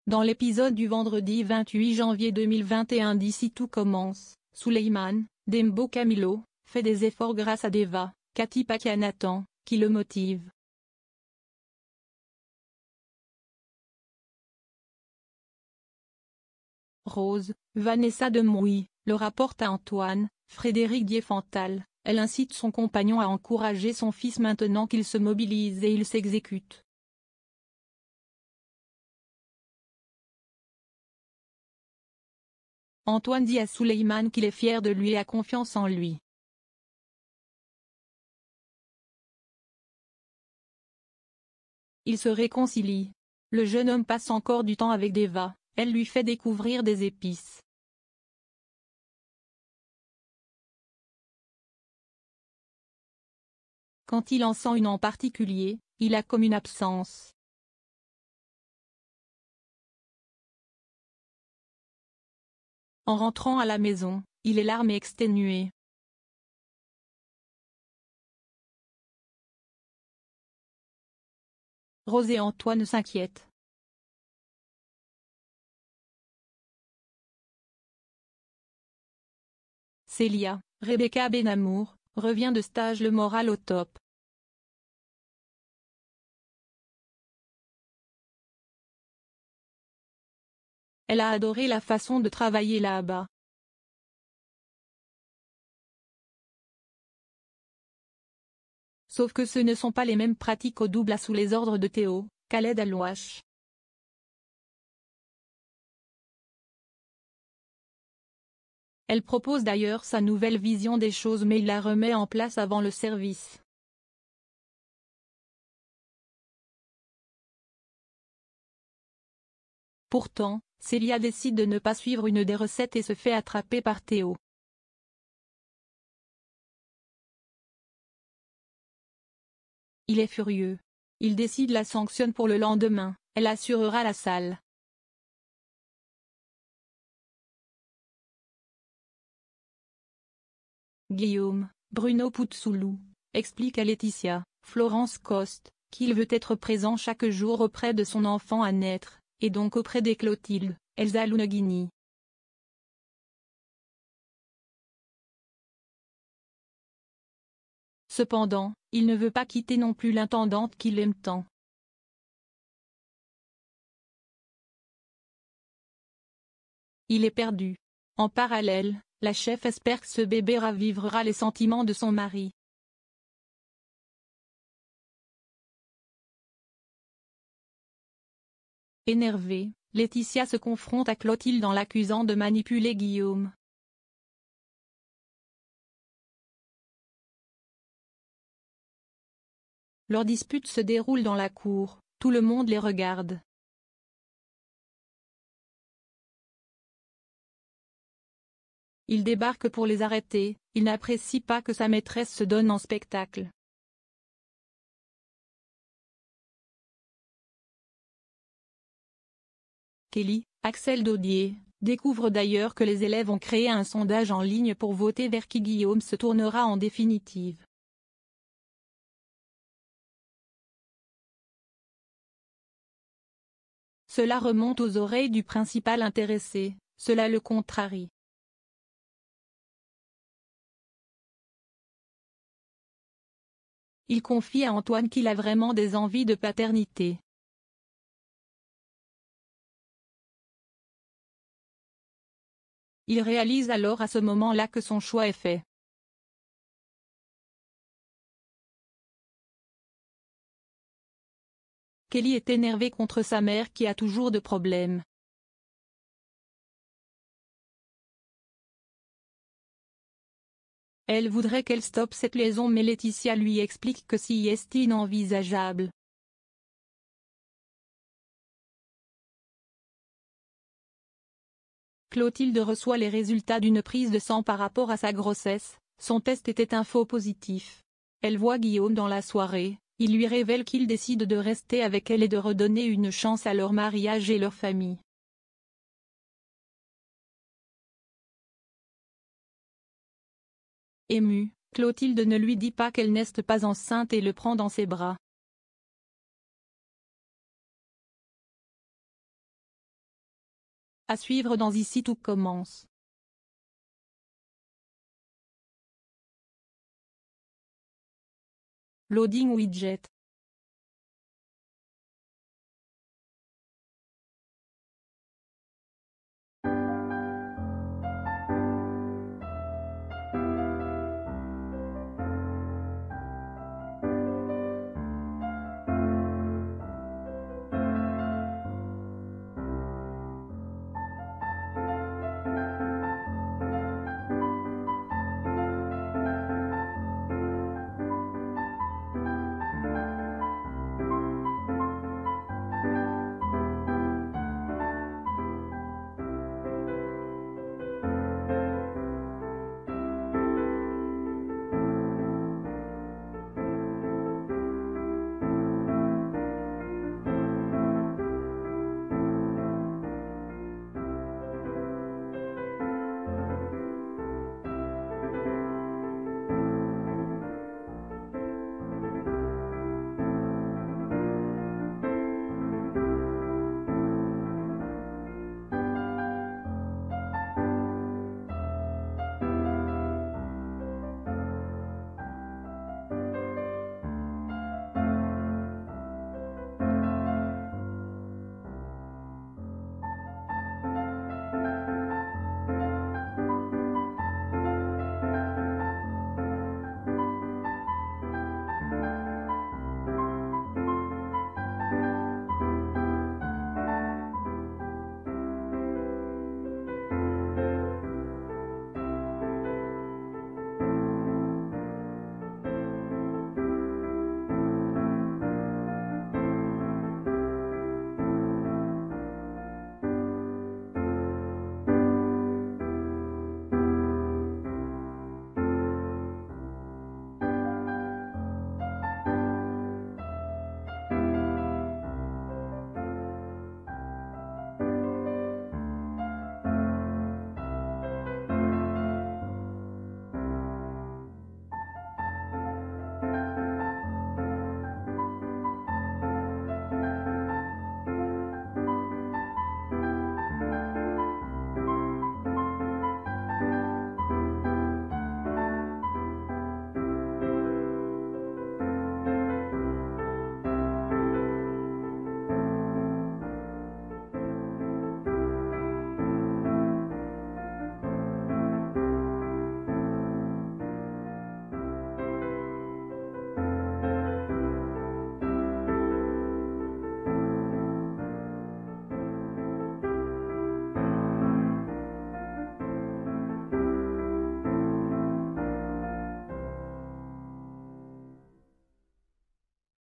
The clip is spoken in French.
Dans l'épisode du vendredi 28 janvier 2021 d'Ici tout commence, Suleiman, Dembo Camilo, fait des efforts grâce à Deva, Katipakianathan, qui le motive. Rose, Vanessa Demouy, le rapporte à Antoine, Frédéric Diefenthal, elle incite son compagnon à encourager son fils maintenant qu'il se mobilise et il s'exécute. Antoine dit à Suleiman qu'il est fier de lui et a confiance en lui. Ils se réconcilient. Le jeune homme passe encore du temps avec Deva, elle lui fait découvrir des épices. Quand il en sent une en particulier, il a comme une absence. En rentrant à la maison, il est larmes et exténué. Rose et Antoine s'inquiètent. Célia, Rebecca Benamour, revient de stage le moral au top. Elle a adoré la façon de travailler là-bas. Sauf que ce ne sont pas les mêmes pratiques au double A sous les ordres de Théo, Khaled Alouache. Elle propose d'ailleurs sa nouvelle vision des choses mais il la remet en place avant le service. Pourtant, Célia décide de ne pas suivre une des recettes et se fait attraper par Théo. Il est furieux. Il décide la sanctionne pour le lendemain, elle assurera la salle. Guillaume, Bruno Putzulu, explique à Laetitia, Florence Coste, qu'il veut être présent chaque jour auprès de son enfant à naître, et donc auprès des Clotilde, Elsa Luneghini. Cependant, il ne veut pas quitter non plus l'intendante qu'il aime tant. Il est perdu. En parallèle, la chef espère que ce bébé ravivera les sentiments de son mari. Énervée, Laetitia se confronte à Clotilde en l'accusant de manipuler Guillaume. Leur dispute se déroule dans la cour, tout le monde les regarde. Il débarque pour les arrêter, il n'apprécie pas que sa maîtresse se donne en spectacle. Kelly, Axel Daudier, découvre d'ailleurs que les élèves ont créé un sondage en ligne pour voter vers qui Guillaume se tournera en définitive. Cela remonte aux oreilles du principal intéressé, cela le contrarie. Il confie à Antoine qu'il a vraiment des envies de paternité. Il réalise alors à ce moment-là que son choix est fait. Kelly est énervée contre sa mère qui a toujours de problèmes. Elle voudrait qu'elle stoppe cette liaison mais Laetitia lui explique que si est inenvisageable. Clotilde reçoit les résultats d'une prise de sang par rapport à sa grossesse, son test était un faux positif. Elle voit Guillaume dans la soirée, il lui révèle qu'il décide de rester avec elle et de redonner une chance à leur mariage et leur famille. Émue, Clotilde ne lui dit pas qu'elle n'est pas enceinte et le prend dans ses bras. À suivre dans Ici tout commence. Loading widget.